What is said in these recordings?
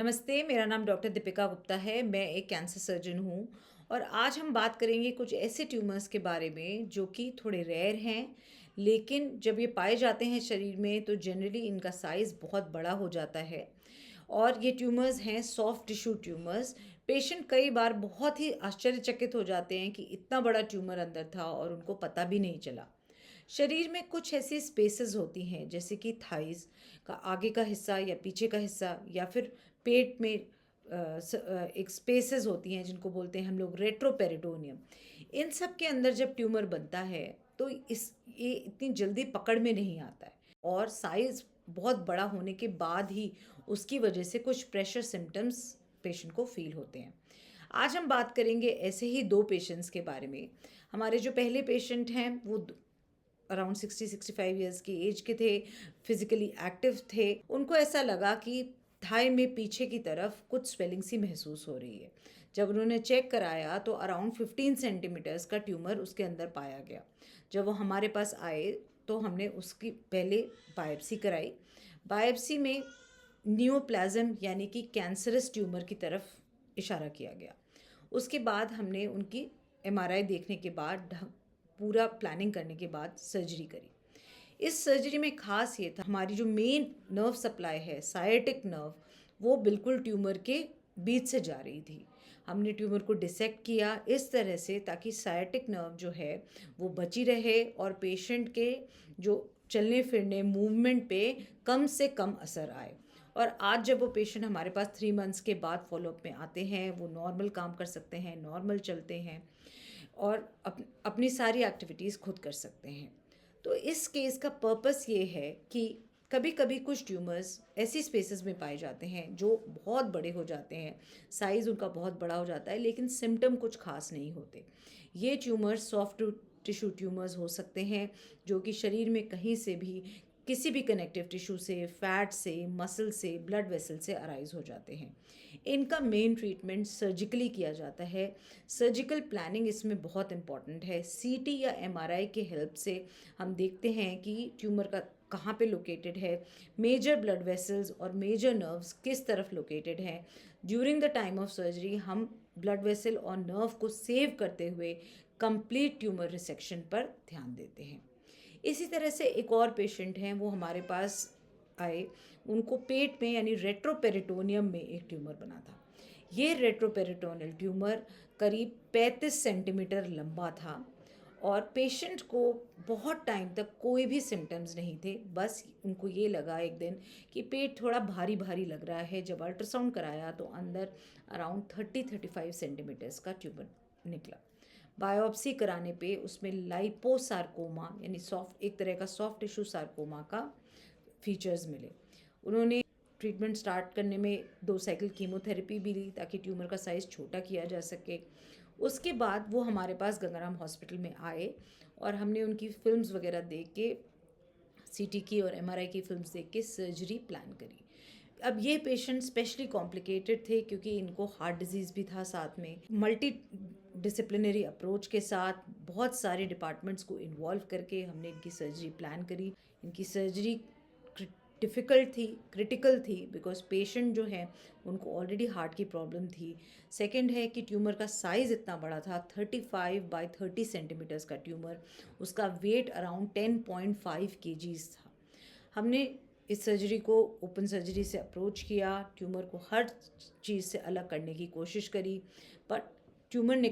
नमस्ते, मेरा नाम डॉक्टर दीपिका गुप्ता है। मैं एक कैंसर सर्जन हूँ और आज हम बात करेंगे कुछ ऐसे ट्यूमर्स के बारे में जो कि थोड़े रेयर हैं, लेकिन जब ये पाए जाते हैं शरीर में तो जनरली इनका साइज़ बहुत बड़ा हो जाता है। और ये ट्यूमर्स हैं सॉफ्ट टिश्यू ट्यूमर्स। पेशेंट कई बार बहुत ही आश्चर्यचकित हो जाते हैं कि इतना बड़ा ट्यूमर अंदर था और उनको पता भी नहीं चला। शरीर में कुछ ऐसी स्पेसेस होती हैं जैसे कि थाइस का आगे का हिस्सा या पीछे का हिस्सा या फिर पेट में एक स्पेसेस होती हैं जिनको बोलते हैं हम लोग रेट्रोपेरिटोनियम। इन सब के अंदर जब ट्यूमर बनता है तो ये इतनी जल्दी पकड़ में नहीं आता है और साइज बहुत बड़ा होने के बाद ही उसकी वजह से कुछ प्रेशर सिम्टम्स पेशेंट को फील होते हैं। आज हम बात करेंगे ऐसे ही दो पेशेंट्स के बारे में। हमारे जो पहले पेशेंट हैं वो अराउंड 60-65 ईयर्स की एज के थे, फिजिकली एक्टिव थे। उनको ऐसा लगा कि थाई में पीछे की तरफ कुछ स्वेलिंग सी महसूस हो रही है। जब उन्होंने चेक कराया तो अराउंड 15 सेंटीमीटर्स का ट्यूमर उसके अंदर पाया गया। जब वो हमारे पास आए तो हमने उसकी पहले बायोप्सी कराई। बायोप्सी में नियोप्लाज्म यानी कि कैंसरस ट्यूमर की तरफ इशारा किया गया। उसके बाद हमने उनकी एमआरआई देखने के बाद पूरा प्लानिंग करने के बाद सर्जरी करी। इस सर्जरी में ख़ास ये था हमारी जो मेन नर्व सप्लाई है सायटिक नर्व, वो बिल्कुल ट्यूमर के बीच से जा रही थी। हमने ट्यूमर को डिसेक्ट किया इस तरह से ताकि सायटिक नर्व जो है वो बची रहे और पेशेंट के जो चलने फिरने मूवमेंट पे कम से कम असर आए। और आज जब वो पेशेंट हमारे पास 3 मंथ्स के बाद फॉलोअप में आते हैं, वो नॉर्मल काम कर सकते हैं, नॉर्मल चलते हैं और अपनी सारी एक्टिविटीज़ खुद कर सकते हैं। तो इस केस का पर्पस ये है कि कभी कभी कुछ ट्यूमर्स ऐसी स्पेसेस में पाए जाते हैं जो बहुत बड़े हो जाते हैं, साइज़ उनका बहुत बड़ा हो जाता है लेकिन सिम्टम कुछ खास नहीं होते। ये ट्यूमर्स सॉफ्ट टिश्यू ट्यूमर्स हो सकते हैं जो कि शरीर में कहीं से भी किसी भी कनेक्टिव टिश्यू से, फैट से, मसल से, ब्लड वेसल से अराइज हो जाते हैं। इनका मेन ट्रीटमेंट सर्जिकली किया जाता है। सर्जिकल प्लानिंग इसमें बहुत इंपॉर्टेंट है। सीटी या एमआरआई के हेल्प से हम देखते हैं कि ट्यूमर का कहाँ पे लोकेटेड है, मेजर ब्लड वेसल्स और मेजर नर्व्स किस तरफ लोकेटेड हैं। During the time of surgery हम ब्लड वेसल और नर्व को सेव करते हुए कंप्लीट ट्यूमर रिसेक्शन पर ध्यान देते हैं। इसी तरह से एक और पेशेंट हैं, वो हमारे पास आए। उनको पेट में यानी रेट्रोपेरिटोनियम में एक ट्यूमर बना था। ये रेट्रोपेरिटोनियल ट्यूमर करीब 35 सेंटीमीटर लंबा था और पेशेंट को बहुत टाइम तक कोई भी सिम्टम्स नहीं थे। बस उनको ये लगा एक दिन कि पेट थोड़ा भारी भारी लग रहा है। जब अल्ट्रासाउंड कराया तो अंदर अराउंड 30-35 सेंटीमीटर्स का ट्यूमर निकला। बायोप्सी कराने पे उसमें लाइपोसार्कोमा यानी सॉफ्ट एक तरह का सॉफ्ट टिश्यू सार्कोमा का फीचर्स मिले। उन्होंने ट्रीटमेंट स्टार्ट करने में 2 साइकिल कीमोथेरेपी भी ली ताकि ट्यूमर का साइज़ छोटा किया जा सके। उसके बाद वो हमारे पास गंगाराम हॉस्पिटल में आए और हमने उनकी फिल्म्स वगैरह देख के, सीटी की और एमआरआई की फिल्म्स देख के सर्जरी प्लान करी। अब ये पेशेंट स्पेशली कॉम्प्लिकेटेड थे क्योंकि इनको हार्ट डिजीज़ भी था, साथ में मल्टी डिसिप्लिनरी अप्रोच के साथ बहुत सारे डिपार्टमेंट्स को इन्वॉल्व करके हमने इनकी सर्जरी प्लान करी। इनकी सर्जरी डिफ़िकल्ट थी, क्रिटिकल थी, बिकॉज पेशेंट जो है उनको ऑलरेडी हार्ट की प्रॉब्लम थी। सेकंड है कि ट्यूमर का साइज़ इतना बड़ा था, 35 बाय 30 सेंटीमीटर्स का ट्यूमर। उसका वेट अराउंड 10.5 kgs था। हमने इस सर्जरी को ओपन सर्जरी से अप्रोच किया, ट्यूमर को हर चीज़ से अलग करने की कोशिश करी, बट ट्यूमर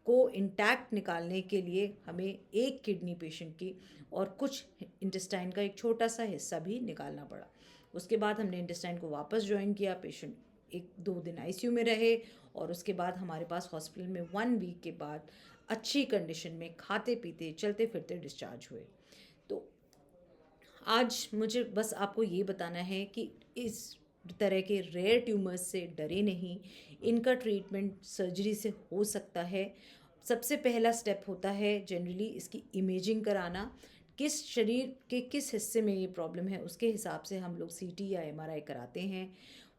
को इंटैक्ट निकालने के लिए हमें एक किडनी पेशेंट की और कुछ इंटेस्टाइन का एक छोटा सा हिस्सा भी निकालना पड़ा। उसके बाद हमने इंटेस्टाइन को वापस ज्वाइन किया। पेशेंट 1-2 दिन आईसीयू में रहे और उसके बाद हमारे पास हॉस्पिटल में 1 वीक के बाद अच्छी कंडीशन में खाते पीते चलते फिरते डिस्चार्ज हुए। तो आज मुझे बस आपको ये बताना है कि इस तरह के रेयर ट्यूमर्स से डरे नहीं। इनका ट्रीटमेंट सर्जरी से हो सकता है। सबसे पहला स्टेप होता है जनरली इसकी इमेजिंग कराना। किस शरीर के किस हिस्से में ये प्रॉब्लम है उसके हिसाब से हम लोग सीटी या एमआरआई कराते हैं।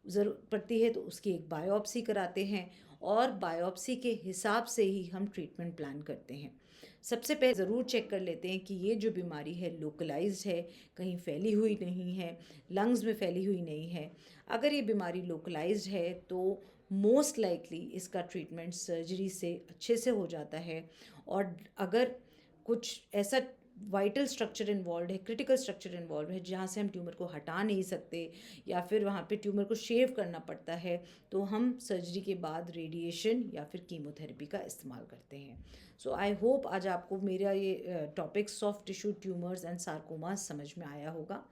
ज़रूरत पड़ती है तो उसकी एक बायोप्सी कराते हैं और बायोप्सी के हिसाब से ही हम ट्रीटमेंट प्लान करते हैं। सबसे पहले ज़रूर चेक कर लेते हैं कि ये जो बीमारी है लोकलाइज्ड है, कहीं फैली हुई नहीं है, लंग्स में फैली हुई नहीं है। अगर ये बीमारी लोकलाइज्ड है तो मोस्ट लाइकली इसका ट्रीटमेंट सर्जरी से अच्छे से हो जाता है। और अगर कुछ ऐसा वाइटल स्ट्रक्चर इन्वॉल्व है, क्रिटिकल स्ट्रक्चर इन्वॉल्व है जहाँ से हम ट्यूमर को हटा नहीं सकते या फिर वहाँ पे ट्यूमर को शेव करना पड़ता है, तो हम सर्जरी के बाद रेडिएशन या फिर कीमोथेरेपी का इस्तेमाल करते हैं। सो आई होप आज आपको मेरा ये topic soft tissue tumours and sarcomas समझ में आया होगा।